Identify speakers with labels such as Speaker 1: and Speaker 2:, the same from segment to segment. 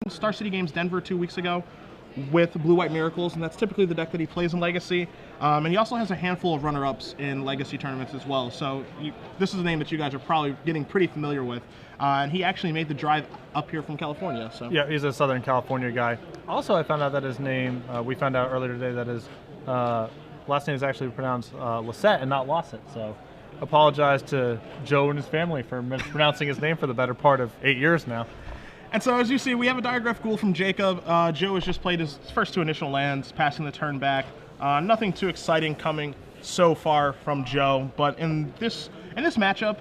Speaker 1: Star City Games Denver 2 weeks ago with Blue White Miracles, and that's typically the deck that he plays in Legacy. And he also has a handful of runner-ups in Legacy tournaments as well. So this is a name that you guys are probably getting pretty familiar with. And he actually made the drive up here from California. So
Speaker 2: yeah, he's a Southern California guy. Also, I found out that his name, we found out earlier today that his last name is actually pronounced Lassett and not Lassett. So apologize to Joe and his family for mispronouncing his name for the better part of 8 years now.
Speaker 1: And so, as you see, we have a Diagraph Ghoul from Jacob. Joe has just played his first 2 initial lands, passing the turn back. Nothing too exciting coming so far from Joe, but in this matchup,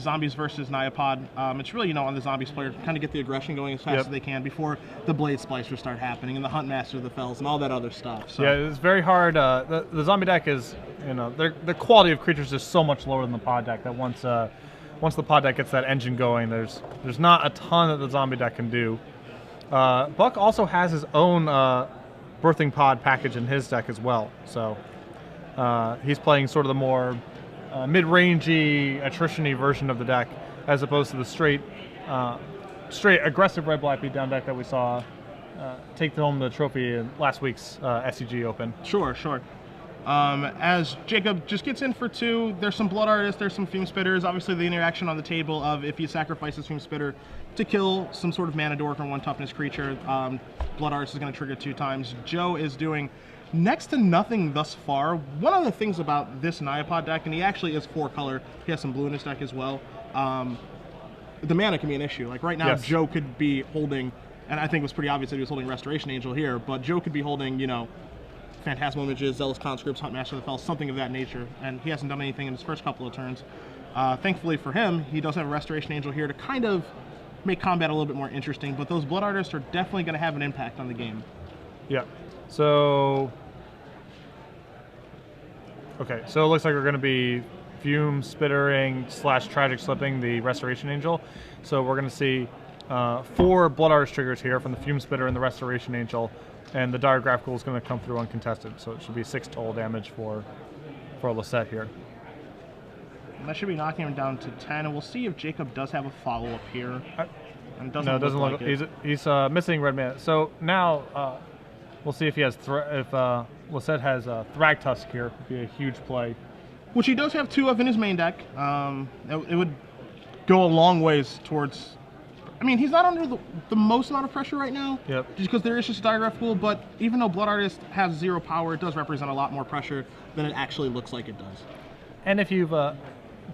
Speaker 1: Zombies versus Neopod, it's really, on the Zombies player to kind of get the aggression going as fast as they can before the Blade Splicers start happening, and the Huntmaster of the Fells, and all that other stuff. So.
Speaker 2: Yeah, it's very hard. The Zombie deck is, the quality of creatures is so much lower than the Pod deck that once the Pod deck gets that engine going, there's not a ton that the Zombie deck can do. Buck also has his own Birthing Pod package in his deck as well. So he's playing sort of the more mid-rangey, attrition-y version of the deck, as opposed to the straight aggressive red-black beatdown deck that we saw take home the trophy in last week's SCG Open.
Speaker 1: Sure. As Jacob just gets in for 2, there's some Blood Artists, there's some Fume Spitters. Obviously, the interaction on the table of if he sacrifices Fume Spitter to kill some sort of mana dork or 1 toughness creature, Blood Artist is going to trigger 2 times. Joe is doing next to nothing thus far. One of the things about this Neopod deck, and he actually is 4-color, he has some blue in his deck as well, the mana can be an issue. Like right now, yes. Joe could be holding, and I think it was pretty obvious that he was holding Restoration Angel here, but Joe could be holding, Phantasmal Images, Zealous Conscripts, Huntmaster of the Fells, something of that nature, and he hasn't done anything in his first couple of turns. Thankfully for him, he does have a Restoration Angel here to kind of make combat a little bit more interesting, but those Blood Artists are definitely going to have an impact on the game.
Speaker 2: Yeah. So it looks like we're going to be Fume Spittering / Tragic Slipping the Restoration Angel. So we're going to see 4 Blood Artist triggers here from the Fume Spitter and the Restoration Angel. And the Diagraph Ghoul is going to come through uncontested, so it should be 6 total damage for Lassett here.
Speaker 1: And that should be knocking him down to 10, and we'll see if Jacob does have a follow-up here.
Speaker 2: And it doesn't look like he's missing red mana. So now we'll see if he has if Lassett has Thragtusk here. Would be a huge play.
Speaker 1: Which he does have 2 of in his main deck. It would go a long ways towards. I mean, he's not under the most amount of pressure right now, just because there is just a Diagraph Ghoul, but even though Blood Artist has 0 power, it does represent a lot more pressure than it actually looks like it does.
Speaker 2: And if you've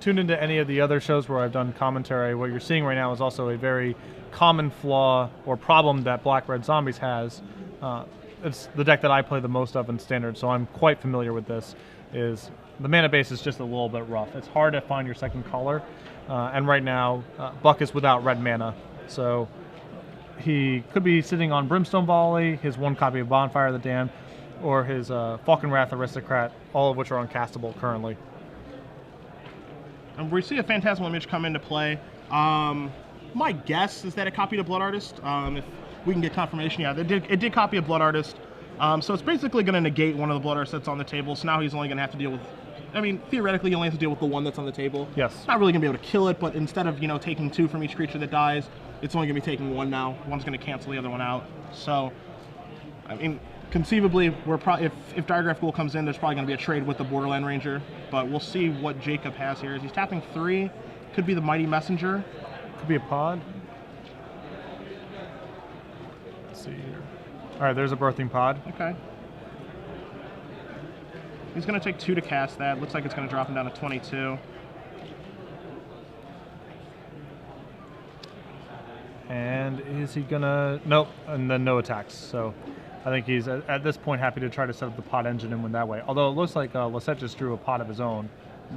Speaker 2: tuned into any of the other shows where I've done commentary, what you're seeing right now is also a very common flaw or problem that Black-Red Zombies has. It's the deck that I play the most of in Standard, so I'm quite familiar with this, is the mana base is just a little bit rough. It's hard to find your second color, and right now, Buck is without red mana. So he could be sitting on Brimstone Volley, his 1 copy of Bonfire of the Damned, or his Falcon Wrath Aristocrat, all of which are uncastable currently.
Speaker 1: And we see a Phantasmal Image come into play. My guess is that it copied a Blood Artist. If we can get confirmation, yeah, it did copy a Blood Artist. So it's basically going to negate one of the Blood Artists that's on the table. So now he's only going to have to deal with, I mean, theoretically, he only has to deal with the one that's on the table.
Speaker 2: Yes.
Speaker 1: Not really going to be able to kill it, but instead of, taking 2 from each creature that dies, it's only going to be taking 1 now. One's going to cancel the other one out. So, I mean, conceivably, we're probably if Diagraph Ghoul comes in, there's probably going to be a trade with the Borderland Ranger. But we'll see what Jacob has here. As he's tapping 3, could be the Mighty Messenger.
Speaker 2: Could be a pod. Let's see here. All right, there's a Birthing Pod.
Speaker 1: Okay. He's going to take 2 to cast that. Looks like it's going to drop him down to 22.
Speaker 2: And is he gonna? Nope, and then no attacks. So I think he's at this point happy to try to set up the pod engine and win that way. Although it looks like Lassett just drew a pod of his own.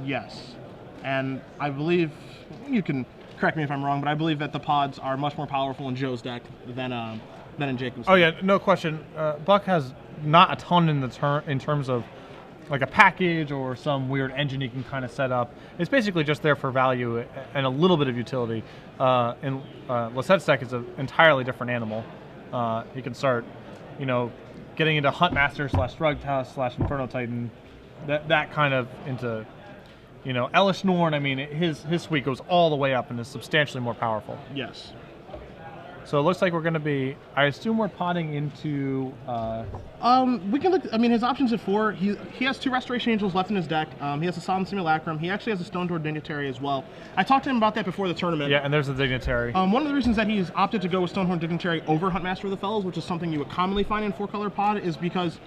Speaker 1: Yes, and I believe, you can correct me if I'm wrong, but I believe that the pods are much more powerful in Joe's deck than in Jacob's deck.
Speaker 2: Oh yeah, no question. Buck has not a ton in terms of like a package or some weird engine you can kind of set up. It's basically just there for value and a little bit of utility. And Lassett's deck is an entirely different animal. He can start, getting into Huntmaster / Thragtusk / Inferno Titan, that kind of into, Elish Norn. I mean, his suite goes all the way up and is substantially more powerful.
Speaker 1: Yes.
Speaker 2: So it looks like we're going to be, I assume we're potting into...
Speaker 1: We can look, I mean, his options at 4, he has 2 Restoration Angels left in his deck. He has a Solemn Simulacrum. He actually has a Stone Door Dignitary as well. I talked to him about that before the tournament.
Speaker 2: Yeah, and there's the Dignitary.
Speaker 1: One of the reasons that he's opted to go with Stonehorn Dignitary over Huntmaster of the Fells, which is something you would commonly find in 4-color pod, is because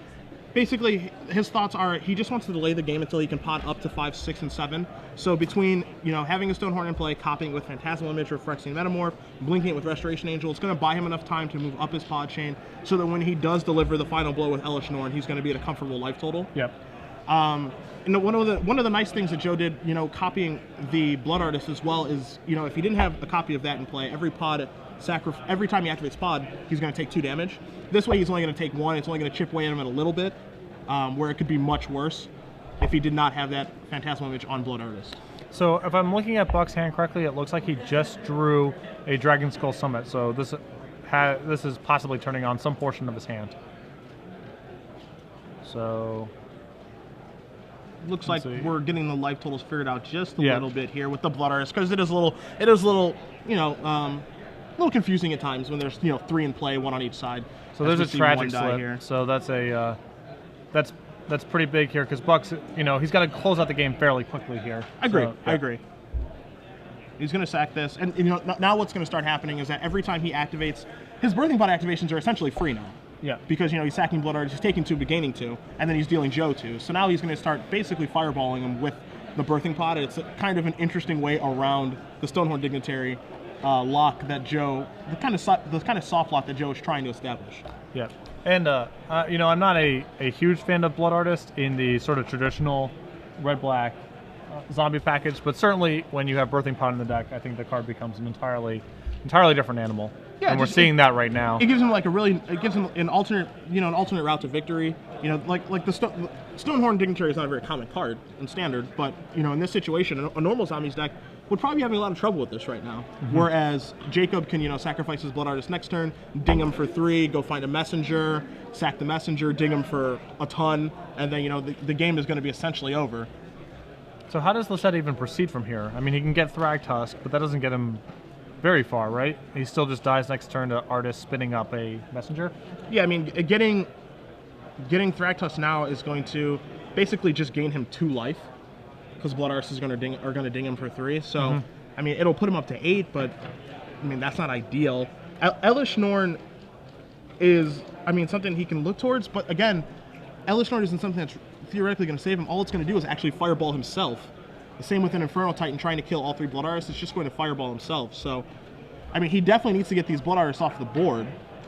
Speaker 1: basically his thoughts are he just wants to delay the game until he can pod up to 5, 6, and 7. So between, you know, having a Stonehorn in play, copying it with Phantasmal Image or Phyrexian Metamorph, blinking it with Restoration Angel, it's going to buy him enough time to move up his pod chain so that when he does deliver the final blow with Elesh Norn, he's going to be at a comfortable life total.
Speaker 2: Yep.
Speaker 1: And one of the nice things that Joe did, you know, copying the Blood Artist as well is, you know, if he didn't have a copy of that in play, every time he activates pod, he's going to take 2 damage. This way, he's only going to take 1. It's only going to chip away at him at a little bit, where it could be much worse if he did not have that Phantasmal Image on Blood Artist.
Speaker 2: So if I'm looking at Buck's hand correctly, it looks like he just drew a Dragon Skull Summit. So this is possibly turning on some portion of his hand. So
Speaker 1: looks like we're getting the life totals figured out just a little bit here with the Blood Artist, because it is a little, you know, a little confusing at times when there's, you know, 3 in play, 1 on each side.
Speaker 2: So there's a tragic slip here. So that's a that's pretty big here, because Buck's, you know, he's got to close out the game fairly quickly here.
Speaker 1: I agree.
Speaker 2: So, yeah.
Speaker 1: I agree. He's going to sack this, and you know, now what's going to start happening is that every time he activates, his Birthing Pod activations are essentially free now.
Speaker 2: Yeah.
Speaker 1: Because, you know, he's sacking Blood Artist, he's taking 2 but gaining 2, and then he's dealing Joe 2. So now he's going to start basically fireballing him with the Birthing Pod. It's kind of an interesting way around the Stonehorn Dignitary lock that Joe, the kind of soft lock that Joe is trying to establish.
Speaker 2: Yeah. And, you know, I'm not a huge fan of Blood Artist in the sort of traditional red-black zombie package, but certainly when you have Birthing Pod in the deck, I think the card becomes an entirely different animal. Yeah, and we're seeing that right now.
Speaker 1: It gives him like it gives him an alternate route to victory. You know, like the Stonehorn Dignitary is not a very common card in Standard, but you know, in this situation, a normal zombies deck would probably be having a lot of trouble with this right now. Mm-hmm. Whereas Jacob can, you know, sacrifice his Blood Artist next turn, ding him for 3, go find a messenger, sack the messenger, ding him for a ton, and then, you know, the game is going to be essentially over.
Speaker 2: So how does Lassett even proceed from here? I mean, he can get Thragtusk, but that doesn't get him very far, right? He still just dies next turn to Artist spinning up a messenger?
Speaker 1: Yeah, I mean, getting Thragtusk now is going to basically just gain him 2 life, because Blood Artists are going to ding him for 3. So, I mean, it'll put him up to 8, but I mean, that's not ideal. Elesh Norn is, I mean, something he can look towards, but again, Elesh Norn isn't something that's theoretically going to save him. All it's going to do is actually fireball himself. The same with an Infernal Titan trying to kill all 3 Blood Artists. It's just going to fireball himself. So, I mean, he definitely needs to get these Blood Artists off the board,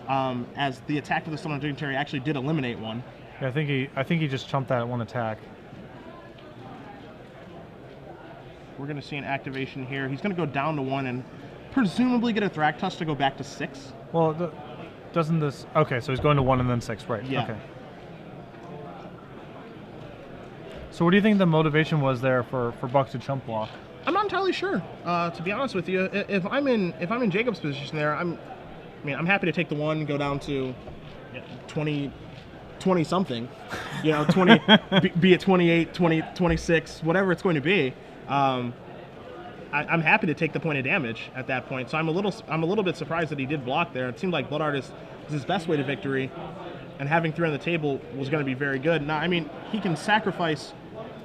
Speaker 1: as the attack of the Stonehorn Dignitary actually did eliminate one.
Speaker 2: Yeah, I think he just chumped that at 1 attack.
Speaker 1: We're going to see an activation here. He's going to go down to 1 and presumably get a Thragtusk to go back to 6.
Speaker 2: Well, doesn't this... Okay, so he's going to 1 and then 6, right.
Speaker 1: Yeah.
Speaker 2: Okay. So what do you think the motivation was there for Buck to chump block?
Speaker 1: I'm not entirely sure, to be honest with you. If I'm in Jacob's position there, I'm happy to take the 1, go down to 20 something, you know, 20, be it 28, 20, 26, whatever it's going to be. I'm happy to take the point of damage at that point. So I'm a little bit surprised that he did block there. It seemed like Blood Artist is his best way to victory, and having 3 on the table was going to be very good. Now, I mean, he can sacrifice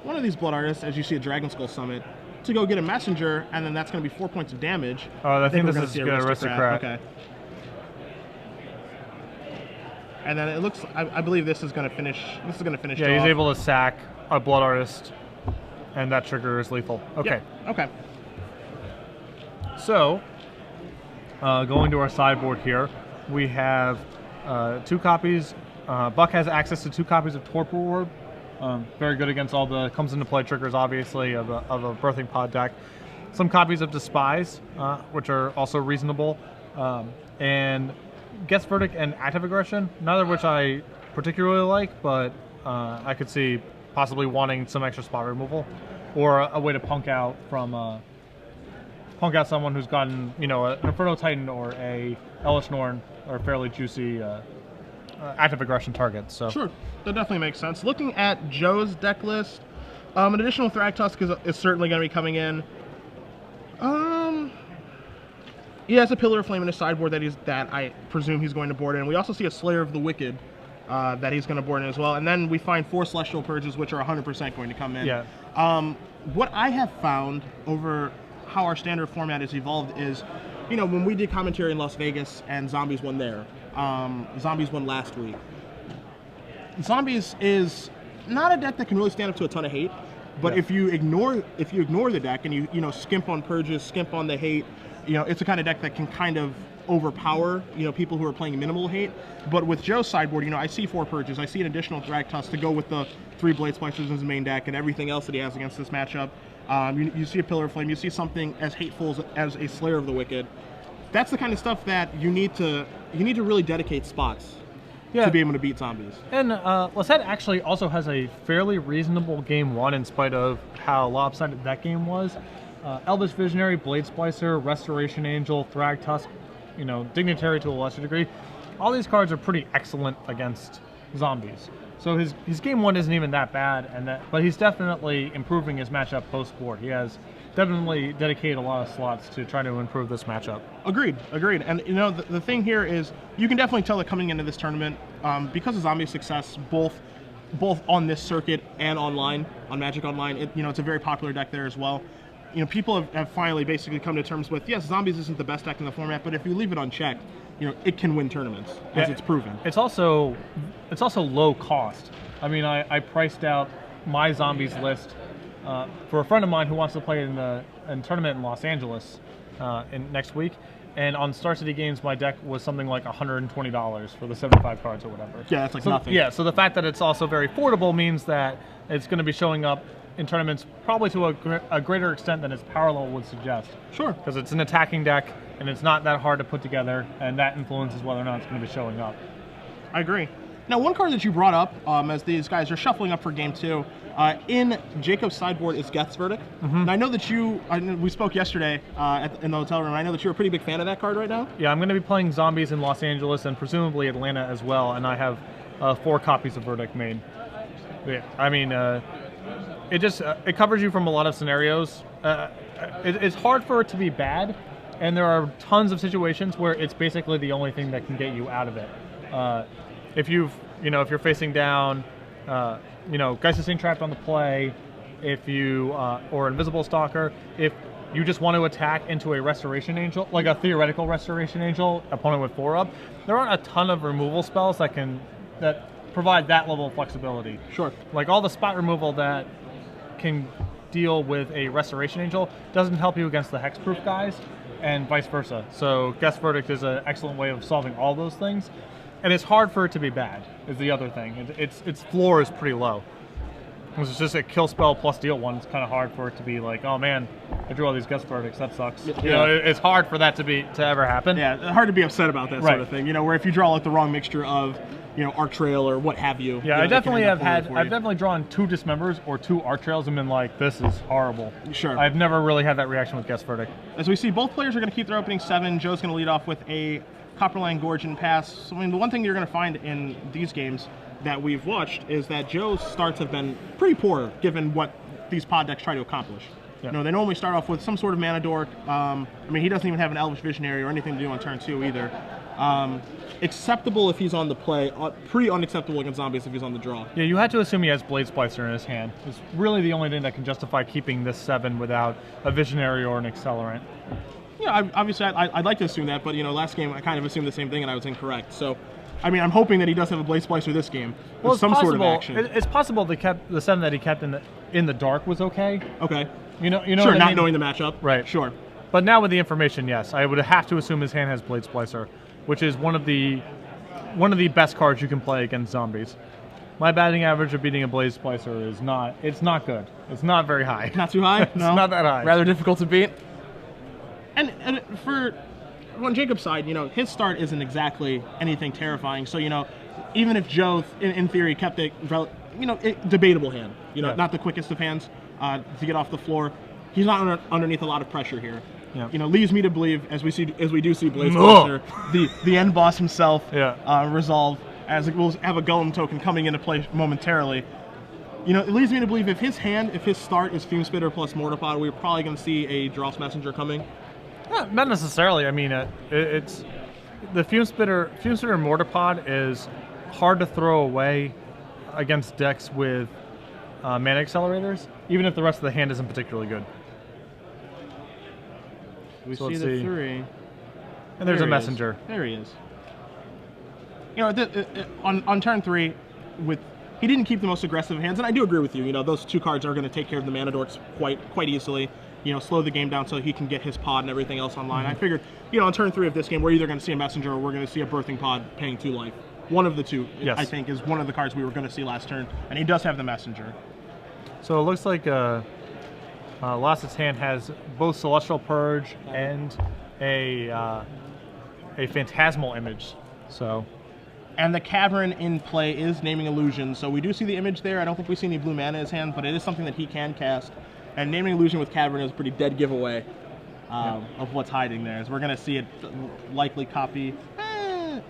Speaker 1: one of these Blood Artists, as you see a Dragon Skull Summit, to go get a messenger, and then that's going to be 4 points of damage.
Speaker 2: Oh, I think this is good, Aristocrat.
Speaker 1: Okay. And then it looks, I believe this is going to finish.
Speaker 2: Yeah, he's able to sack a Blood Artist, and that trigger is lethal. Okay.
Speaker 1: Yep. Okay.
Speaker 2: So, going to our sideboard here, we have 2 copies. Buck has access to 2 copies of Torpor Orb. Very good against all the comes into play triggers, obviously, of a Birthing Pod deck. Some copies of Despise, which are also reasonable, and Guess Verdict and Active Aggression, neither of which I particularly like, but I could see possibly wanting some extra spot removal, or a way to punk out someone who's gotten, you know, an Inferno Titan or a Elesh Norn, or fairly juicy active aggression targets. So
Speaker 1: sure, that definitely makes sense. Looking at Joe's deck list, an additional Thragtusk is certainly going to be coming in. He has a Pillar of Flame in his sideboard that I presume he's going to board in. We also see a Slayer of the Wicked that he's going to board in as well. And then we find 4 Celestial Purges, which are 100% going to come in.
Speaker 2: Yeah.
Speaker 1: What I have found over how our standard format has evolved is, you know, when we did commentary in Las Vegas and Zombies won there, Zombies won last week. Zombies is not a deck that can really stand up to a ton of hate, but if you ignore the deck and you know skimp on purges, skimp on the hate, you know, it's a kind of deck that can kind of overpower, you know, people who are playing minimal hate. But with Joe's sideboard, you know, I see 4 purges, I see an additional Drag Tusk to go with the 3 Blade Splicers in his main deck and everything else that he has against this matchup. You see a Pillar of Flame, you see something as hateful as a Slayer of the Wicked. That's the kind of stuff that you need to really dedicate spots to be able to beat Zombies.
Speaker 2: And Lassett actually also has a fairly reasonable game 1 in spite of how lopsided that game was. Elvish Visionary, Blade Splicer, Restoration Angel, Thrag Tusk, you know, Dignitary to a lesser degree. All these cards are pretty excellent against Zombies. So his game 1 isn't even that bad, but he's definitely improving his matchup post-board. He has definitely dedicated a lot of slots to try to improve this matchup.
Speaker 1: Agreed. And you know, the thing here is you can definitely tell that coming into this tournament, because of Zombie's success, both on this circuit and online, on Magic Online, you know, it's a very popular deck there as well. You know, people have finally basically come to terms with, yes, Zombies isn't the best deck in the format, but if you leave it unchecked, you know, it can win tournaments, as it's proven.
Speaker 2: It's also low cost. I mean, I priced out my Zombies list for a friend of mine who wants to play in a tournament in Los Angeles next week, and on Star City Games, my deck was something like $120 for the 75 cards or whatever.
Speaker 1: Yeah, that's like nothing.
Speaker 2: Yeah, so the fact that it's also very affordable means that it's going to be showing up in tournaments probably to a greater extent than its power level would suggest.
Speaker 1: Sure.
Speaker 2: Because it's an attacking deck, and it's not that hard to put together, and that influences whether or not it's going to be showing up.
Speaker 1: I agree. Now, one card that you brought up as these guys are shuffling up for game 2, in Jacob's sideboard is Geth's Verdict. And I know that we spoke yesterday in the hotel room, and I know that you're a pretty big fan of that card right now.
Speaker 2: Yeah, I'm going to be playing Zombies in Los Angeles and presumably Atlanta as well, and I have 4 copies of Verdict made. Yeah, I mean, it covers you from a lot of scenarios. It's hard for it to be bad, and there are tons of situations where it's basically the only thing that can get you out of it. If you're facing down, Geist Trapped on the play, if you or Invisible Stalker, if you just want to attack into a Restoration Angel, like a theoretical Restoration Angel, opponent with 4-up, there aren't a ton of removal spells that provide that level of flexibility.
Speaker 1: Sure.
Speaker 2: Like all the spot removal that can deal with a Restoration Angel doesn't help you against the hexproof guys, and vice versa. So Geth's Verdict is an excellent way of solving all those things, and it's hard for it to be bad. Is the other thing. Its floor is pretty low. It's just a kill spell plus deal 1. It's kind of hard for it to be like, oh man, I drew all these Geth's Verdicts. That sucks.
Speaker 1: Yeah.
Speaker 2: You know, it's hard for that to ever happen.
Speaker 1: Yeah, hard to be upset about that sort of thing. You know, where if you draw like the wrong mixture of, you know, Arc Trail or what have you.
Speaker 2: Yeah,
Speaker 1: you know,
Speaker 2: I've definitely drawn 2 Dismembers or 2 Arc Trails and been like, this is horrible.
Speaker 1: Sure.
Speaker 2: I've never really had that reaction with Geth's Verdict.
Speaker 1: As we see, both players are going to keep their opening 7. Joe's going to lead off with a Copperline Gorge and pass. So, I mean, the one thing you're going to find in these games that we've watched is that Joe's starts have been pretty poor given what these pod decks try to accomplish.
Speaker 2: Yep.
Speaker 1: You know, they normally start off with some sort of mana dork. I mean, he doesn't even have an Elvish Visionary or anything to do on turn 2 either. Acceptable if he's on the play, pretty unacceptable against Zombies if he's on the draw.
Speaker 2: Yeah, you had to assume he has Blade Splicer in his hand. It's really the only thing that can justify keeping this 7 without a Visionary or an Accelerant.
Speaker 1: Yeah, obviously I'd like to assume that, but you know, last game I kind of assumed the same thing and I was incorrect. So, I mean, I'm hoping that he does have a Blade Splicer this game.
Speaker 2: Well,
Speaker 1: some
Speaker 2: possible,
Speaker 1: sort of action.
Speaker 2: It's possible the 7 that he kept in the dark was okay.
Speaker 1: Okay.
Speaker 2: You know.
Speaker 1: Sure,
Speaker 2: what I mean?
Speaker 1: not knowing the matchup.
Speaker 2: Right.
Speaker 1: Sure.
Speaker 2: But now with the information, yes, I would have to assume his hand has Blade Splicer, which is one of the best cards you can play against Zombies. My batting average of beating a Blade Splicer is not good. It's not very high.
Speaker 1: Not too high?
Speaker 2: It's not that high.
Speaker 1: Rather difficult to beat. And for on Jacob's side, you know, his start isn't exactly anything terrifying. So, you know, even if Joe, in theory, kept it, you know, debatable hand, you know, not the quickest of hands to get off the floor, he's not underneath a lot of pressure here.
Speaker 2: Yeah.
Speaker 1: You know, leaves me to believe, as we do see Blade Splicer, the end boss himself resolve, as we'll have a Golem token coming into play momentarily. You know, it leads me to believe if his start is Fume Spitter plus Mortarpod, we're probably going to see a Dross Messenger coming.
Speaker 2: Not necessarily. I mean, it's the Fume Spitter Mortar Pod is hard to throw away against decks with mana accelerators, even if the rest of the hand isn't particularly good.
Speaker 1: We
Speaker 2: So
Speaker 1: see
Speaker 2: let's
Speaker 1: the
Speaker 2: see.
Speaker 1: 3.
Speaker 2: And there's
Speaker 1: There
Speaker 2: a
Speaker 1: he
Speaker 2: messenger.
Speaker 1: is. There he is. You know, on turn 3, he didn't keep the most aggressive hands, and I do agree with you. You know, those 2 cards are going to take care of the mana dorks quite easily. You know, slow the game down so he can get his pod and everything else online. I figured, you know, on turn 3 of this game, we're either going to see a messenger or we're going to see a birthing pod paying 2 life. One of the two,
Speaker 2: Yes.
Speaker 1: I think, is one of the cards we were going to see last turn, and he does have the messenger.
Speaker 2: So it looks like Lassett's hand has both Celestial Purge and a Phantasmal Image. So.
Speaker 1: And the Cavern in play is Naming Illusion, so we do see the image there. I don't think we see any blue mana in his hand, but it is something that he can cast. And Naming Illusion with Cavern is a pretty dead giveaway of what's hiding there. As we're going to see it likely copy. I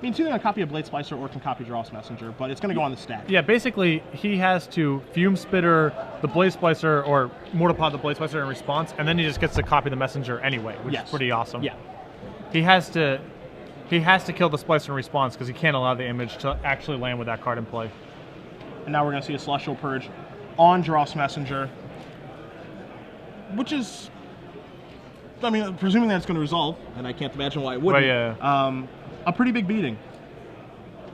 Speaker 1: mean, it's either going to copy a Blade Splicer or it can copy Dross Messenger, but it's going to go on the stack.
Speaker 2: Yeah, basically, he has to Fume Spitter the Blade Splicer or Mortar Pod the Blade Splicer in response, and then he just gets to copy the Messenger anyway, which is pretty awesome.
Speaker 1: Yeah.
Speaker 2: He has to kill the Splicer in response because he can't allow the image to actually land with that card in play.
Speaker 1: And now we're going to see a Celestial Purge on Dross Messenger, which is, I mean, presuming that it's going to resolve, and I can't imagine why it wouldn't.
Speaker 2: Right, yeah.
Speaker 1: A pretty big beating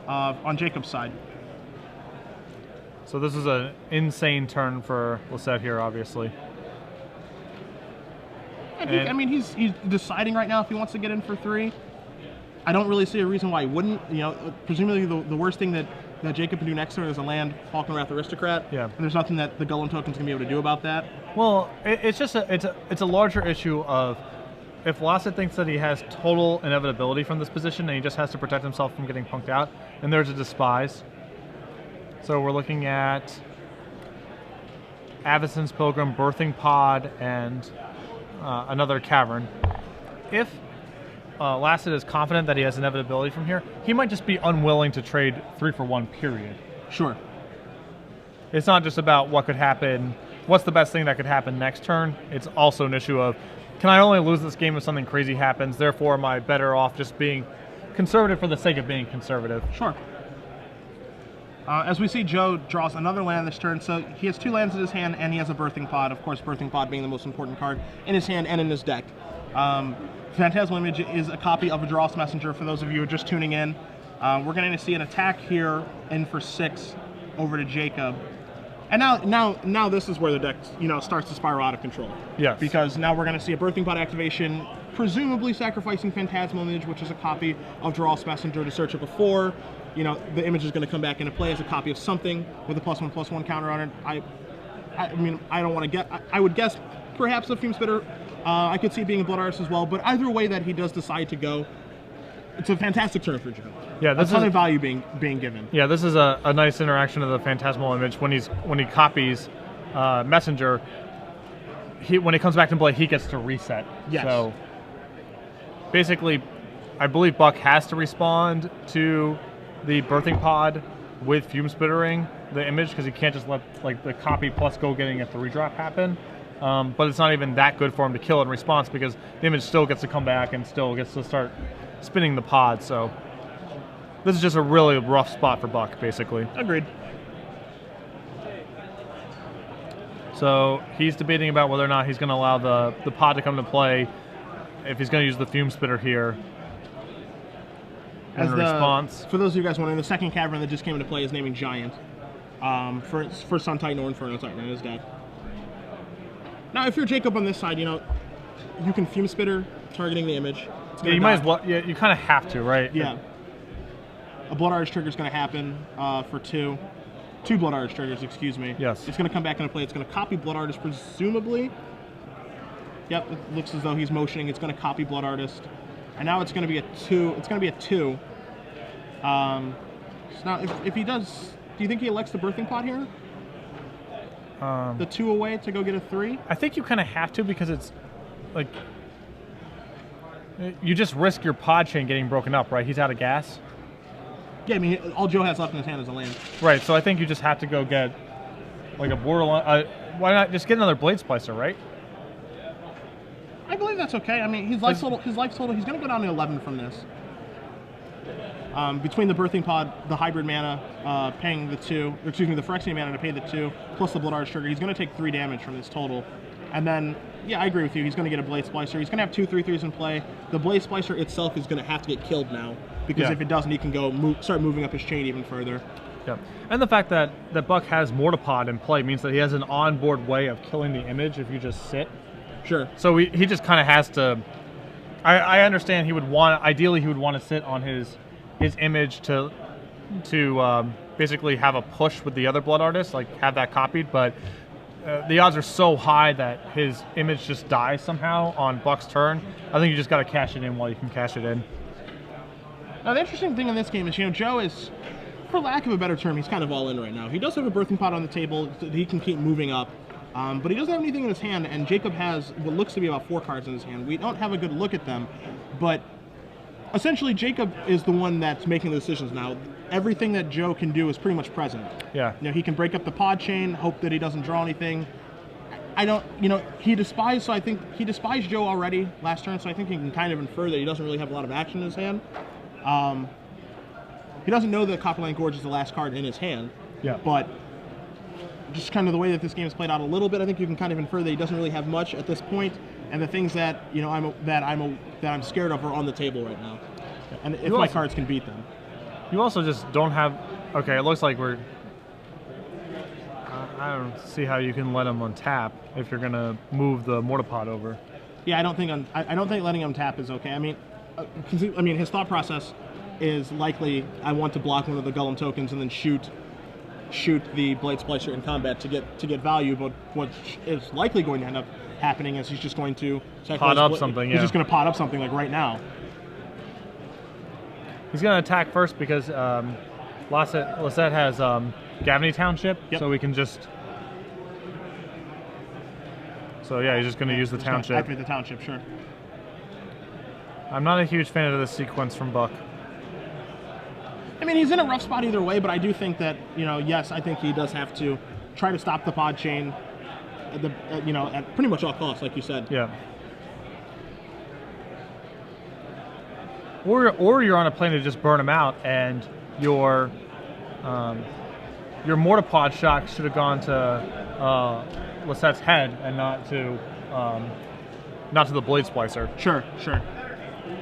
Speaker 1: on Jacob's side.
Speaker 2: So this is an insane turn for Lassett here, obviously.
Speaker 1: I mean, he's deciding right now if he wants to get in for 3. I don't really see a reason why he wouldn't. You know, presumably the worst thing that Jacob can do next turn is a land Falcon Wrath Aristocrat.
Speaker 2: Yeah.
Speaker 1: And there's nothing that the Golem token's gonna be able to do about that.
Speaker 2: Well, it's just it's a larger issue of if Lassett thinks that he has total inevitability from this position and he just has to protect himself from getting punked out, and there's a Despise. So we're looking at Avacyn's Pilgrim, Birthing Pod, and another Cavern. If Lassett is confident that he has inevitability from here, he might just be unwilling to trade 3 for 1, period.
Speaker 1: Sure.
Speaker 2: It's not just about what could happen, what's the best thing that could happen next turn. It's also an issue of, can I only lose this game if something crazy happens, therefore am I better off just being conservative for the sake of being conservative?
Speaker 1: Sure. As we see, Joe draws another land this turn, so he has 2 lands in his hand, and he has a Birthing Pod. Of course, Birthing Pod being the most important card in his hand and in his deck. Phantasmal Image is a copy of a Dross Messenger, for those of you who are just tuning in. We're going to see an attack here, in for 6, over to Jacob. And now this is where the deck, you know, starts to spiral out of control.
Speaker 2: Yes.
Speaker 1: Because now we're going to see a Birthing Pod activation, presumably sacrificing Phantasmal Image, which is a copy of Dross Messenger to search it before. You know, the image is going to come back into play as a copy of something with a +1/+1 counter on it. I mean, I don't want to get. I would guess perhaps a Fume Spitter. I could see it being a Blood Artist as well. But either way that he does decide to go, it's a fantastic turn for Joe.
Speaker 2: Yeah,
Speaker 1: this is a ton of value being given.
Speaker 2: Yeah, this is a nice interaction of the Phantasmal Image when he copies Messenger. When he comes back to play, he gets to reset.
Speaker 1: Yes.
Speaker 2: So basically, I believe Buck has to respond to the Birthing Pod with Fume Spittering the image because he can't just let like the copy plus go getting a 3-drop happen. But it's not even that good for him to kill in response because the image still gets to come back and still gets to start spinning the pod. So this is just a really rough spot for Buck, basically.
Speaker 1: Agreed.
Speaker 2: So he's debating about whether or not he's going to allow the pod to come to play if he's going to use the Fume Spitter here. In response.
Speaker 1: For those of you guys wondering, the second Cavern that just came into play is naming Giant for Sun Titan or Inferno Titan in his deck. Now, if you're Jacob on this side, you know, you can Fume Spitter targeting the image.
Speaker 2: Yeah, you might as well. Yeah, you kind of have to, right?
Speaker 1: Yeah. A Blood Artist trigger is going to happen for 2. 2 Blood Artist triggers, excuse me.
Speaker 2: Yes.
Speaker 1: It's going to come back into play. It's going to copy Blood Artist, presumably. Yep, it looks as though he's motioning. It's going to copy Blood Artist. And now it's going to be a 2. It's going to be a 2. So now, if he does, do you think he elects the Birthing Pod here? The 2 away to go get a 3?
Speaker 2: I think you kind of have to because it's like you just risk your pod chain getting broken up, right? He's out of gas.
Speaker 1: Yeah, I mean, all Joe has left in his hand is a land.
Speaker 2: Right, so I think you just have to go get like a borderline. Why not just get another Blade Splicer, right?
Speaker 1: I believe that's okay. I mean, his life total, he's going to go down to 11 from this. Between the Birthing Pod, the hybrid mana, paying the 2, the Phyrexian mana to pay the 2, plus the Blood Artist trigger, he's going to take 3 damage from this total. And then, yeah, I agree with you. He's going to get a Blade Splicer. He's going to have 2 3/3s in play. The Blade Splicer itself is going to have to get killed now, because if it doesn't, he can go start moving up his chain even further.
Speaker 2: Yeah, and the fact that Buck has Mortipod in play means that he has an onboard way of killing the image if you just sit.
Speaker 1: Sure.
Speaker 2: So he just kind of has to. I understand ideally he would want to sit on his image to basically have a push with the other Blood Artists, like have that copied, but the odds are so high that his image just dies somehow on Buck's turn. I think you just got to cash it in while you can cash it in.
Speaker 1: Now the interesting thing in this game is, Joe is, for lack of a better term, he's kind of all in right now. He does have a Birthing Pod on the table that he can keep moving up, but he doesn't have anything in his hand, and Jacob has what looks to be about 4 cards in his hand. We don't have a good look at them, but essentially Jacob is the one that's making the decisions now. Everything that Joe can do is pretty much present.
Speaker 2: Yeah.
Speaker 1: He can break up the pod chain, hope that he doesn't draw anything. He despised Joe already last turn, so I think he can kind of infer that he doesn't really have a lot of action in his hand. He doesn't know that Copperline Gorge is the last card in his hand.
Speaker 2: Yeah.
Speaker 1: But just kind of the way that this game is played out a little bit, I think you can kind of infer that he doesn't really have much at this point, and the things that I'm scared of are on the table right now, and if my cards can beat them.
Speaker 2: You also just don't have. Okay, it looks like we're. I don't see how you can let him untap if you're gonna move the Mortipod over.
Speaker 1: Yeah, I don't think letting him tap is okay. I mean, his thought process is likely I want to block one of the Golem tokens and then shoot the Blade Splicer in combat to get value. But what is likely going to end up happening is he's just going to
Speaker 2: pot up something.
Speaker 1: He's just going to pot up something like right now.
Speaker 2: He's going to attack first because Lassett has Gavany Township, so we can just. So yeah, he's just going to use the township.
Speaker 1: Activate the township, sure.
Speaker 2: I'm not a huge fan of this sequence from Buck.
Speaker 1: I mean, he's in a rough spot either way, but I do think that, yes, I think he does have to try to stop the pod chain at pretty much all costs, like you said.
Speaker 2: Yeah. Or you're on a plane to just burn him out, and your Mortipod shock should have gone to Lassette's head and not to the Blade Splicer.
Speaker 1: Sure.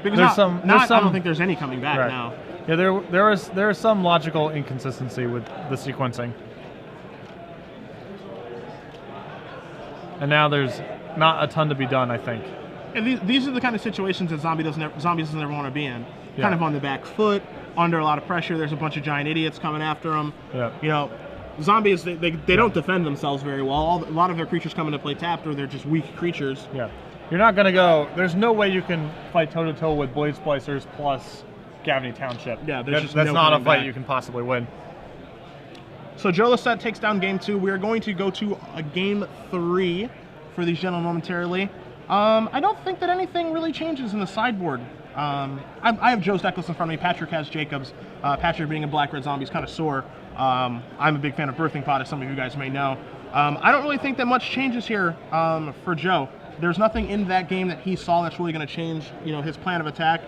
Speaker 1: Because I don't think there's any coming back now.
Speaker 2: Yeah, there is some logical inconsistency with the sequencing. And now there's not a ton to be done, I think.
Speaker 1: And these are the kind of situations that Zombies doesn't ever want to be in. Kind of on the back foot, under a lot of pressure. There's a bunch of giant idiots coming after them.
Speaker 2: Yeah.
Speaker 1: Zombies, they don't defend themselves very well. A lot of their creatures come into play tapped, or they're just weak creatures.
Speaker 2: Yeah. You're not going to go... There's no way you can fight toe-to-toe with Blade Splicers plus Gavany Township.
Speaker 1: Yeah,
Speaker 2: that's not a fight you can possibly win.
Speaker 1: So Joe Lassett takes down game 2. We are going to go to a game 3 for these gentlemen momentarily. I don't think that anything really changes in the sideboard. I have Joe's deck list in front of me. Patrick has Jacob's. Patrick, being a black-red zombie, is kind of sore. I'm a big fan of Birthing Pod, as some of you guys may know. I don't really think that much changes here for Joe. There's nothing in that game that he saw that's really going to change, his plan of attack.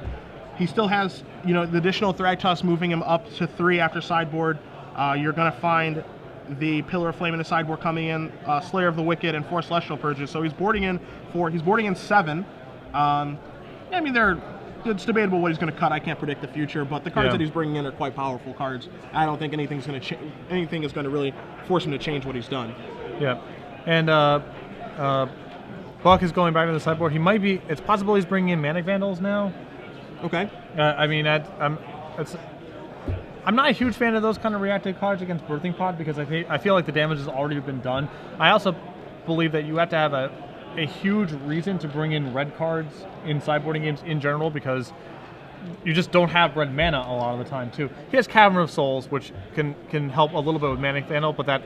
Speaker 1: He still has, the additional Thragtusk moving him up to 3 after sideboard. You're going to find the Pillar of Flame in the sideboard coming in, Slayer of the Wicked, and 4 Celestial Purges. So he's boarding in 7. It's debatable what he's going to cut. I can't predict the future, but the cards that he's bringing in are quite powerful cards. I don't think anything is going to really force him to change what he's done.
Speaker 2: Yeah, and Buck is going back to the sideboard. It's possible he's bringing in Manic Vandals now.
Speaker 1: Okay.
Speaker 2: I'm not a huge fan of those kind of reactive cards against Birthing Pod because I feel like the damage has already been done. I also believe that you have to have a huge reason to bring in red cards in sideboarding games in general because you just don't have red mana a lot of the time too. He has Cavern of Souls, which can help a little bit with Manic Vandal, but that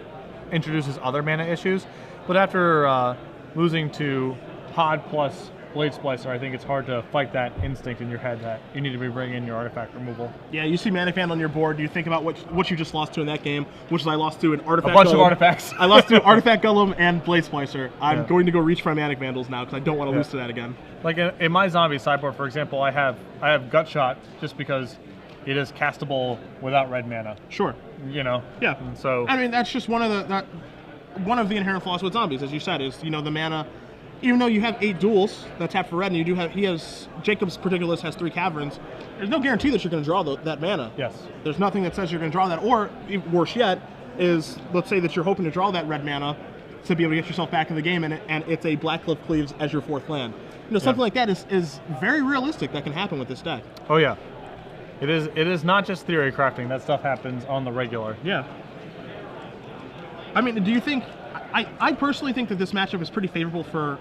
Speaker 2: introduces other mana issues. But after losing to Pod plus Blade Splicer, I think it's hard to fight that instinct in your head that you need to be bringing in your artifact removal.
Speaker 1: Yeah, you see Mana Fan on your board, you think about what you just lost to in that game, which is I lost to an Artifact
Speaker 2: A bunch
Speaker 1: Golem.
Speaker 2: of artifacts.
Speaker 1: I lost to Artifact Golem and Blade Splicer. I'm going to go reach for Manic Vandals now because I don't want to lose to that again.
Speaker 2: Like in my zombie sideboard, for example, I have Gut Shot just because it is castable without red mana.
Speaker 1: Sure.
Speaker 2: You know.
Speaker 1: Yeah.
Speaker 2: And so
Speaker 1: I mean, that's just one of the inherent flaws with zombies, as you said, is the mana. Even though you have 8 duels that tap for red, and Jacob's particular list has 3 caverns. There's no guarantee that you're going to draw that mana.
Speaker 2: Yes.
Speaker 1: There's nothing that says you're going to draw that, or worse yet, is let's say that you're hoping to draw that red mana to be able to get yourself back in the game, and it's a Blackcliff Cleaves as your 4th land. Something like that is very realistic that can happen with this deck.
Speaker 2: Oh yeah, it is not just theory crafting. That stuff happens on the regular.
Speaker 1: Yeah. I mean, do you think? I personally think that this matchup is pretty favorable for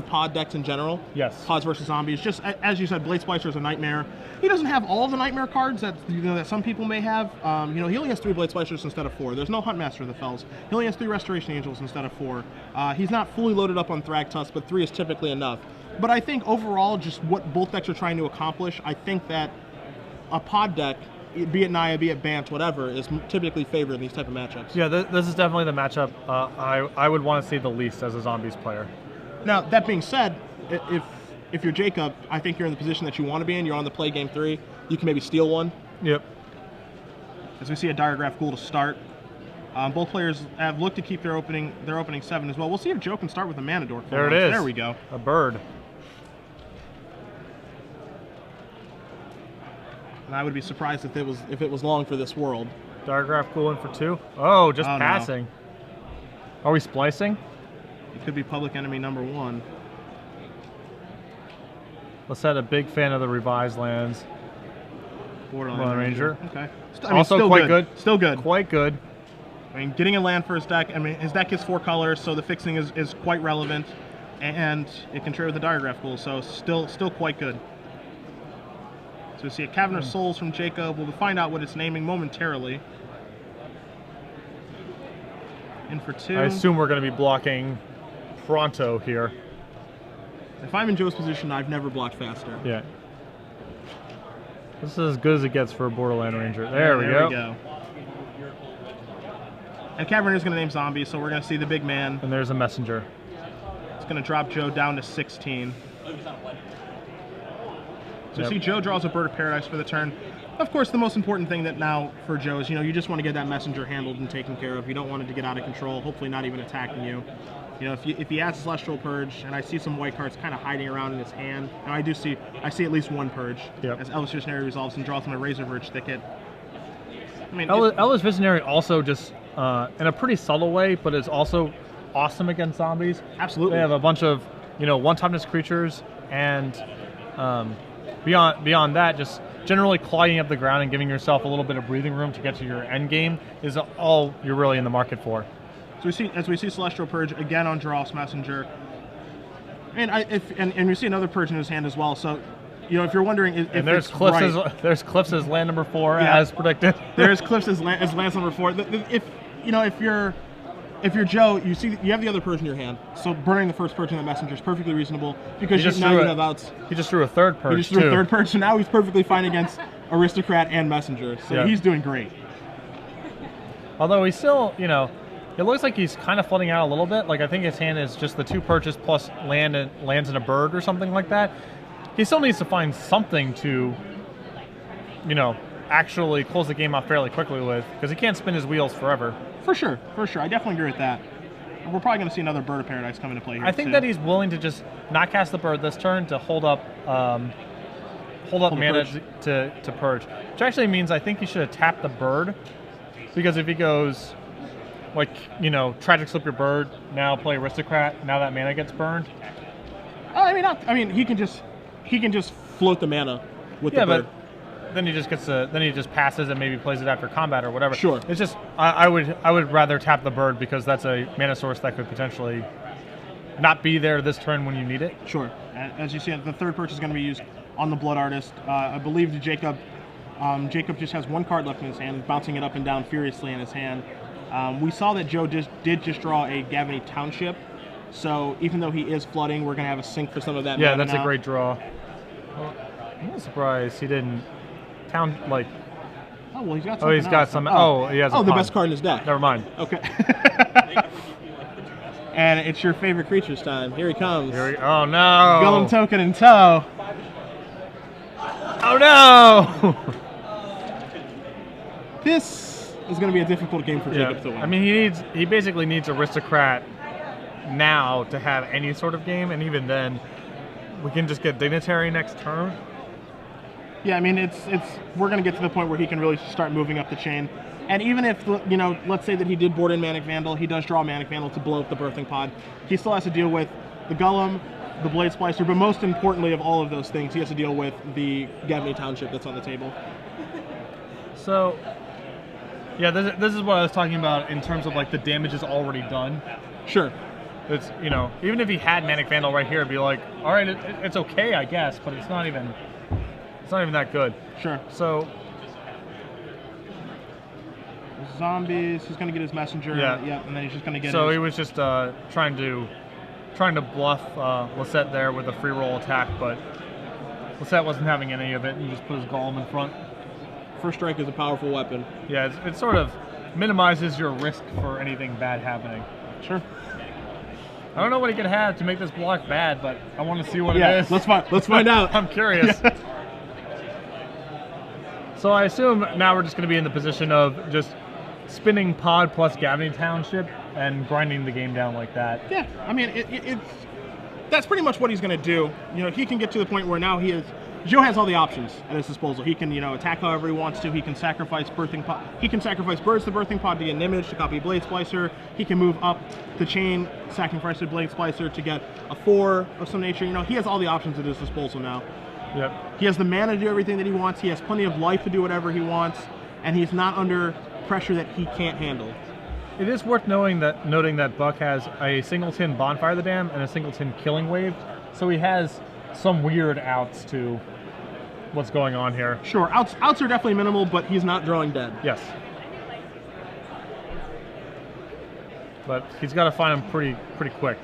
Speaker 1: pod decks in general.
Speaker 2: Yes.
Speaker 1: Pods versus zombies. Just as you said, Blade Splicer is a nightmare. He doesn't have all the nightmare cards that that some people may have. He only has 3 Blade Splicers instead of 4. There's no Huntmaster of the Fells. He only has 3 Restoration Angels instead of 4. He's not fully loaded up on Thragtusk, but 3 is typically enough. But I think overall, just what both decks are trying to accomplish, I think that a pod deck, be it Naya, be it Bant, whatever, is typically favored in these type of matchups.
Speaker 2: Yeah, this is definitely the matchup I would want to see the least as a zombies player.
Speaker 1: Now, that being said, if you're Jacob, I think you're in the position that you want to be in. You're on the play game 3. You can maybe steal one.
Speaker 2: Yep.
Speaker 1: As we see a Diregraph Ghoul to start. Both players have looked to keep their opening 7 as well. We'll see if Joe can start with a Mana Dork.
Speaker 2: There it is.
Speaker 1: There we go.
Speaker 2: A bird.
Speaker 1: And I would be surprised if it was long for this world.
Speaker 2: Diregraph Ghoul in for 2. Oh, just
Speaker 1: Oh, no.
Speaker 2: passing. Are we splicing?
Speaker 1: It could be public enemy number 1.
Speaker 2: Lassett, a big fan of the revised lands.
Speaker 1: Borderline
Speaker 2: Ranger.
Speaker 1: Okay.
Speaker 2: Also
Speaker 1: still
Speaker 2: quite good.
Speaker 1: Still good.
Speaker 2: Quite good.
Speaker 1: I mean, getting a land for his deck. I mean, his deck is 4 colors, so the fixing is quite relevant, and it can trade with the Diregraph Ghoul, so still quite good. So we see a Cavern of Souls from Jacob. We'll find out what it's naming momentarily. In for 2.
Speaker 2: I assume we're going to be blocking pronto here.
Speaker 1: If I'm in Joe's position, I've never blocked faster.
Speaker 2: Yeah. This is as good as it gets for a Borderland Ranger. There we go.
Speaker 1: And Cavern is going to name Zombie, so we're going to see the big man.
Speaker 2: And there's a messenger.
Speaker 1: It's going to drop Joe down to 16. So see, Joe draws a Bird of Paradise for the turn. Of course, the most important thing that now for Joe is, you just want to get that messenger handled and taken care of. You don't want it to get out of control, hopefully not even attacking you. If he adds Celestial Purge, and I see some white cards kind of hiding around in his hand, and I see at least 1 Purge, as Elvis Visionary resolves and draws him a Razor Verge Thicket. I mean,
Speaker 2: Elvis Visionary also just, in a pretty subtle way, but is also awesome against zombies.
Speaker 1: Absolutely.
Speaker 2: They have a bunch of, one-toughness creatures, and beyond that, just generally clogging up the ground and giving yourself a little bit of breathing room to get to your end game is all you're really in the market for.
Speaker 1: So we see Celestial Purge again on Dross Messenger, and we see another Purge in his hand as well. So, if you're wondering, if
Speaker 2: there's Cliffs as land number 4 as predicted.
Speaker 1: There's Cliffs as land number 4. If you're Joe, you have the other Purge in your hand. So burning the first Purge in the Messenger is perfectly reasonable because you have outs.
Speaker 2: He just threw a 3rd Purge.
Speaker 1: He just threw a 3rd Purge, so now he's perfectly fine against Aristocrat and Messenger. So he's doing great.
Speaker 2: Although he's still, it looks like he's kind of flooding out a little bit. Like I think his hand is just the 2 purchase plus lands in a bird or something like that. He still needs to find something to, actually close the game out fairly quickly with, because he can't spin his wheels forever.
Speaker 1: For sure. I definitely agree with that. We're probably going to see another Bird of Paradise come into play here.
Speaker 2: I think that he's willing to just not cast the bird this turn to hold up mana to purge, which actually means I think he should have tapped the bird, because if he goes Tragic Slip your bird, now play Aristocrat, now that mana gets burned.
Speaker 1: He can just float the mana with the bird.
Speaker 2: But then he just passes and maybe plays it after combat or whatever.
Speaker 1: Sure.
Speaker 2: It's just I would rather tap the bird, because that's a mana source that could potentially not be there this turn when you need it.
Speaker 1: Sure. As you see, the 3rd purchase is going to be used on the Blood Artist. I believe Jacob just has 1 card left in his hand, and bouncing it up and down furiously in his hand. We saw that Joe did just draw a Gavany Township So even though he is flooding, we're going to have a sink for some of that
Speaker 2: Yeah,
Speaker 1: mana
Speaker 2: that's
Speaker 1: now.
Speaker 2: a great draw. Well, I'm not surprised he didn't
Speaker 1: Oh, well, he's got
Speaker 2: Oh, he's
Speaker 1: something
Speaker 2: got
Speaker 1: else.
Speaker 2: some. Oh, he has.
Speaker 1: Oh,
Speaker 2: a
Speaker 1: the
Speaker 2: pun.
Speaker 1: best card in his deck.
Speaker 2: Never mind.
Speaker 1: Okay. And it's your favorite creatures time. Here he comes.
Speaker 2: Oh no!
Speaker 1: Golem token in tow.
Speaker 2: Oh no!
Speaker 1: This is going to be a difficult game for Jacob to win.
Speaker 2: I mean, he basically needs Aristocrat now to have any sort of game, and even then, we can just get Dignitary next turn.
Speaker 1: Yeah, I mean, we're going to get to the point where he can really start moving up the chain. And even if, you know, let's say that he did board in Manic Vandal, he does draw Manic Vandal to blow up the Birthing Pod. He still has to deal with the Golem, the Blade Splicer, but most importantly of all of those things, he has to deal with the Gavney Township that's on the table.
Speaker 2: So, yeah, this is what I was talking about in terms of like the damage is already done.
Speaker 1: Sure.
Speaker 2: It's, you know, even if he had Manic Vandal right here, it'd be like, all right, it's okay, I guess, but it's not even that good.
Speaker 1: Sure.
Speaker 2: So,
Speaker 1: zombies. He's going to get his messenger.
Speaker 2: Yeah.
Speaker 1: And then he's just going to get.
Speaker 2: So he was just trying to bluff Lassett there with a free roll attack, but Lassett wasn't having any of it. He just put his golem in front.
Speaker 1: First strike is a powerful weapon.
Speaker 2: Yeah, it sort of minimizes your risk for anything bad happening.
Speaker 1: Sure.
Speaker 2: I don't know what he could have to make this block bad, but I want to see what it is.
Speaker 1: Let's find out.
Speaker 2: I'm curious. Yeah. So I assume now we're just going to be in the position of just spinning Pod plus Gavney Township and grinding the game down like that.
Speaker 1: Yeah, I mean, that's pretty much what he's going to do. You know, he can get to the point where now Joe has all the options at his disposal. He can, you know, attack however he wants to. He can sacrifice Birthing Pod. He can sacrifice Birds to Birthing Pod to get an image to copy Blade Splicer. He can move up the chain, sacrifice the Blade Splicer to get a 4 of some nature. You know, he has all the options at his disposal now.
Speaker 2: Yep.
Speaker 1: He has the mana to do everything that he wants. He has plenty of life to do whatever he wants, and he's not under pressure that he can't handle.
Speaker 2: It is worth noting that Buck has a singleton Bonfire the Dam and a singleton Killing Wave, so he has some weird outs to what's going on here.
Speaker 1: Sure, outs are definitely minimal, but he's not drawing dead.
Speaker 2: Yes. But he's got to find him pretty quick.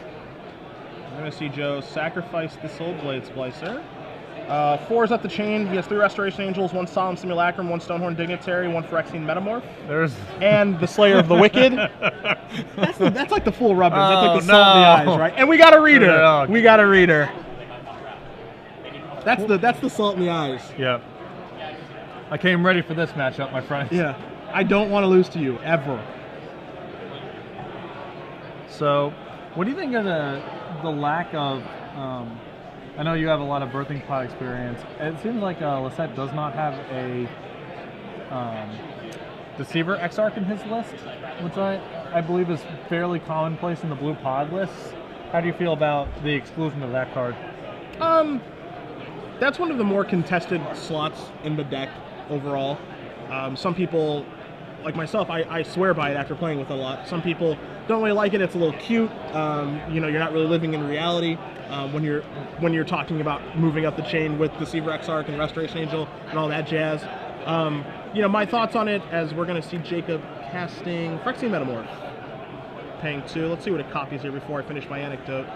Speaker 1: I'm going to see Joe sacrifice the Soul Blade Splicer. 4 is up the chain. He has 3 Restoration Angels, 1 Solemn Simulacrum, 1 Stonehorn Dignitary, 1 Phyrexian Metamorph. And the Slayer of the Wicked. That's like the full rubber. That's like the salt in the eyes, right? And we got a reader.
Speaker 2: Yeah.
Speaker 1: We got a reader. That's the salt in the eyes.
Speaker 2: Yeah. I came ready for this matchup, my friend.
Speaker 1: Yeah. I don't want to lose to you, ever.
Speaker 2: So, what do you think of the lack of... I know you have a lot of Birthing Pod experience. It seems like Lassett does not have a Deceiver Exarch in his list, which I believe is fairly commonplace in the blue pod lists. How do you feel about the exclusion of that card?
Speaker 1: That's one of the more contested slots in the deck overall. Some people, like myself, I swear by it after playing with it a lot. Some people don't really like it. It's a little cute. You know, you're not really living in reality when you're talking about moving up the chain with Deceiver Exarch and Restoration Angel and all that jazz. You know, my thoughts on it, as we're going to see Jacob casting Phyrexian Metamorph, paying 2. Let's see what it copies here before I finish my anecdote.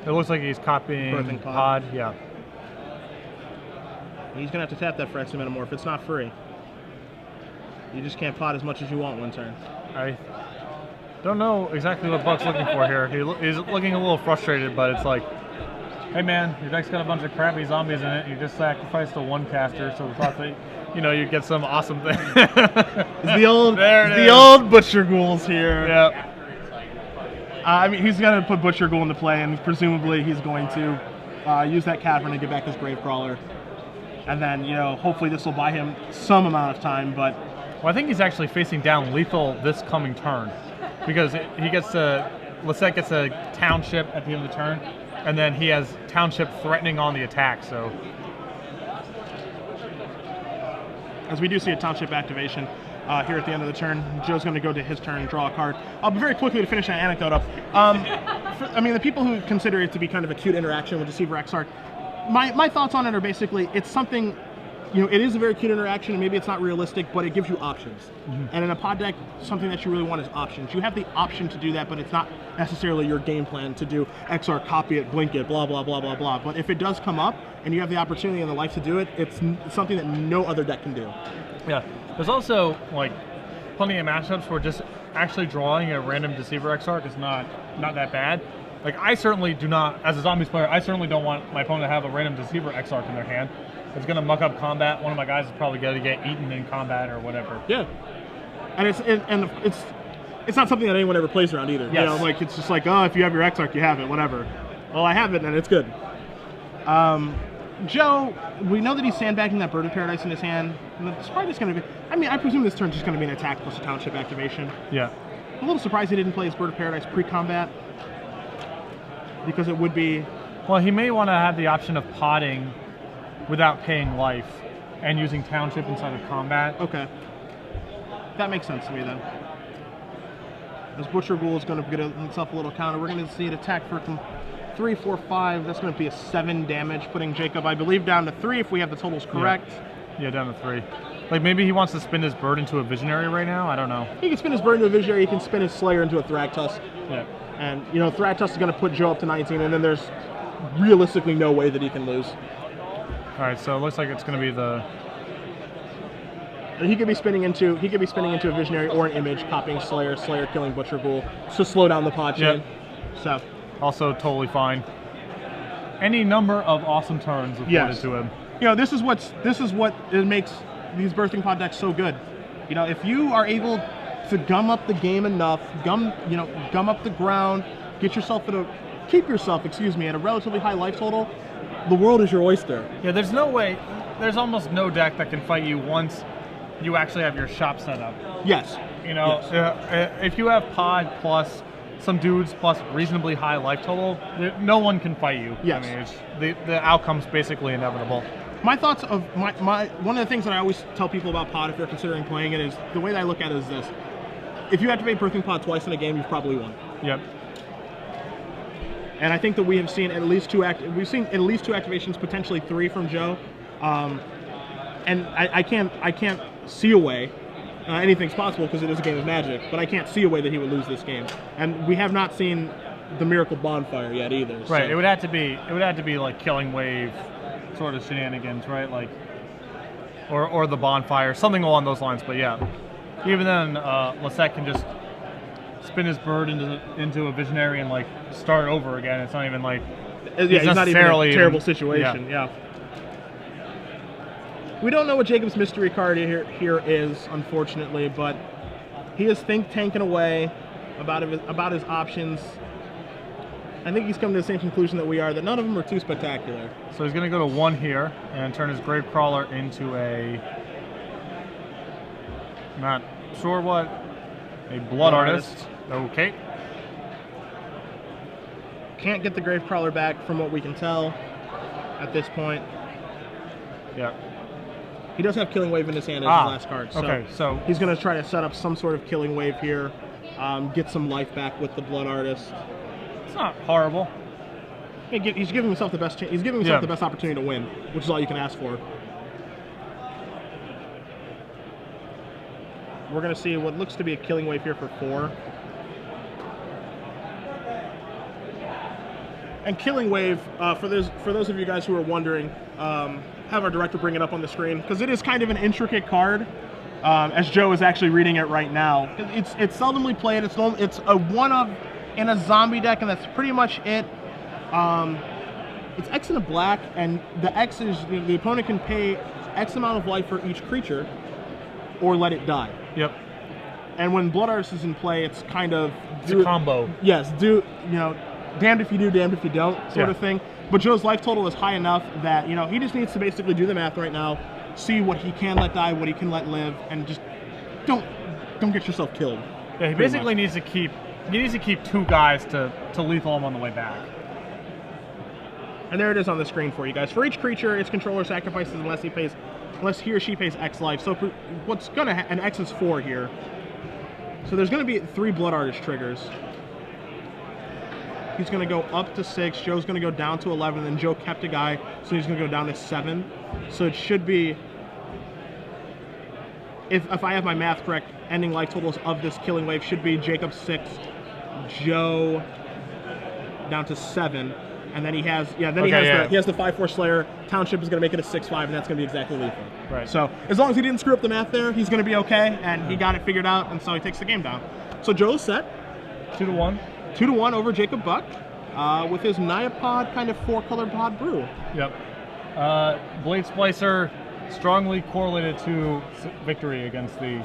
Speaker 2: It looks like he's copying
Speaker 1: Birthing Pod.
Speaker 2: Yeah.
Speaker 1: He's going to have to tap that Phyrexian Metamorph. It's not free. You just can't pod as much as you want one turn.
Speaker 2: I don't know exactly what Buck's looking for here. He's looking a little frustrated, but it's like, hey man, your deck's got a bunch of crappy zombies in it. You just sacrificed a 1 caster, so we thought that, you know, you'd get some awesome thing.
Speaker 1: It's the old Butcher Ghouls here.
Speaker 2: Yep.
Speaker 1: I mean, he's going to put Butcher Ghoul into play, and presumably he's going to use that Cavern to get back his Gravecrawler. And then, you know, hopefully this will buy him some amount of time, but...
Speaker 2: Well, I think he's actually facing down lethal this coming turn, because Lassett gets a Township at the end of the turn, and then he has Township threatening on the attack, so... As
Speaker 1: we do see a Township activation here at the end of the turn, Joe's going to go to his turn and draw a card. Very quickly to finish that anecdote up. I mean, the people who consider it to be kind of a cute interaction with Deceiver Exarch, my thoughts on it are basically, it's something it is a very cute interaction, and maybe it's not realistic, but it gives you options. And in a pod deck, something that you really want is options. You have the option to do that, but it's not necessarily your game plan to do XR, copy it, blink it, blah, blah, blah, blah, blah. But if it does come up, and you have the opportunity and the life to do it, it's something that no other deck can do.
Speaker 2: Yeah. There's also, like, plenty of matchups where just actually drawing a random Deceiver XR is not that bad. Like, I certainly do not, as a Zombies player, I certainly don't want my opponent to have a random Deceiver XR in their hand. It's going to muck up combat. One of my guys is probably going to get eaten in combat or whatever.
Speaker 1: Yeah. And it's not something that anyone ever plays around either.
Speaker 2: Yes.
Speaker 1: Like, it's just like, oh, if you have your Exarch, you have it, whatever. Well, I have it, and it's good. Joe, we know that he's sandbagging that Bird of Paradise in his hand. And it's probably just going to be, I presume this turn's just going to be an attack plus a township activation.
Speaker 2: Yeah.
Speaker 1: I'm a little surprised he didn't play his Bird of Paradise pre-combat. Because it would be...
Speaker 2: Well, he may want to have the option of potting without paying life and using township inside of combat.
Speaker 1: Okay. That makes sense to me, then. As Butcher Ghoul is going to get himself a little counter, we're going to see it attack for 3, 4, 5. That's going to be a 7 damage, putting Jacob, I believe, down to 3 if we have the totals correct.
Speaker 2: Yeah, down to 3. Like, maybe he wants to spin his bird into a Visionary right now? I don't know.
Speaker 1: He can spin his bird into a Visionary, he can spin his Slayer into a Thragtusk.
Speaker 2: Yeah.
Speaker 1: And, Thragtusk is going to put Joe up to 19, and then there's realistically no way that he can lose.
Speaker 2: All right, so it looks like it's going to be the...
Speaker 1: And he could be spinning into a Visionary or an Image, copying Slayer, Slayer killing Butcher Ghoul to slow down the pod chain.
Speaker 2: Yep.
Speaker 1: So
Speaker 2: also totally fine. Any number of awesome turns afforded to him.
Speaker 1: This is what it makes these Birthing Pod decks so good. If you are able to gum up the game enough, gum up the ground, keep yourself at a relatively high life total, the world is your oyster.
Speaker 2: Yeah, there's almost no deck that can fight you once you actually have your shop set up.
Speaker 1: Yes.
Speaker 2: If you have pod plus some dudes plus reasonably high life total, no one can fight you.
Speaker 1: Yes.
Speaker 2: The outcome's basically inevitable.
Speaker 1: My thoughts of one of the things that I always tell people about pod if they're considering playing it is, the way that I look at it is this. If you activate Birthing Pod twice in a game, you've probably won.
Speaker 2: Yep.
Speaker 1: And I think that we've seen at least two activations, potentially 3 from Joe. And I can't see a way. Anything's possible because it is a game of Magic, but I can't see a way that he would lose this game. And we have not seen the Miracle Bonfire yet either.
Speaker 2: Right.
Speaker 1: So.
Speaker 2: It would have to be like Killing Wave sort of shenanigans, right? Like, or the Bonfire, something along those lines. But yeah, even then, Lassett can just spin his bird into a Visionary and like start over again. It's not even like
Speaker 1: he's not even in a terrible situation. Yeah. We don't know what Jacob's mystery card here is, unfortunately, but he is think tanking away about his options. I think he's come to the same conclusion that we are, that none of them are too spectacular.
Speaker 2: So he's going to go to 1 here and turn his Gravecrawler into a, not sure what, a Blood Artist. Okay.
Speaker 1: Can't get the Gravecrawler back from what we can tell at this point.
Speaker 2: Yeah.
Speaker 1: He does have Killing Wave in his hand as his last card. So
Speaker 2: okay, so
Speaker 1: he's going to try to set up some sort of Killing Wave here, get some life back with the Blood Artist.
Speaker 2: It's not horrible.
Speaker 1: He's giving himself the best chance. He's giving himself the best opportunity to win, which is all you can ask for. We're going to see what looks to be a Killing Wave here for 4. And Killing Wave, for those of you guys who are wondering, have our director bring it up on the screen, because it is kind of an intricate card, as Joe is actually reading it right now. It's seldomly played. It's a one-of in a zombie deck, and that's pretty much it. It's X and a black, and the X is the opponent can pay X amount of life for each creature, or let it die.
Speaker 2: Yep.
Speaker 1: And when Blood Artist is in play, it's kind of
Speaker 2: it's a combo.
Speaker 1: Yes, damned if you do, damned if you don't, sort of thing. But Joe's life total is high enough that he just needs to basically do the math right now, see what he can let die, what he can let live, and just don't get yourself killed.
Speaker 2: Yeah, he basically needs to keep 2 guys to lethal him on the way back.
Speaker 1: And there it is on the screen for you guys. For each creature, its controller sacrifices unless he or she pays X life. So what's gonna and X is 4 here. So there's gonna be 3 Blood Artist triggers. He's going to go up to 6. Joe's going to go down to 11. And then Joe kept a guy, so he's going to go down to 7. So it should be if I have my math correct, ending life totals of this killing wave should be Jacob 6, Joe down to 7, and then he has he has the 5/4 Slayer. Township is going to make it a 6/5, and that's going to be exactly lethal.
Speaker 2: Right.
Speaker 1: So as long as he didn't screw up the math there, he's going to be okay, and he got it figured out, and so he takes the game down. So Joe's set
Speaker 2: 2-1.
Speaker 1: 2-1 over Jacob Buck with his Nyapod kind of 4-color pod brew.
Speaker 2: Yep. Blade Splicer strongly correlated to victory against the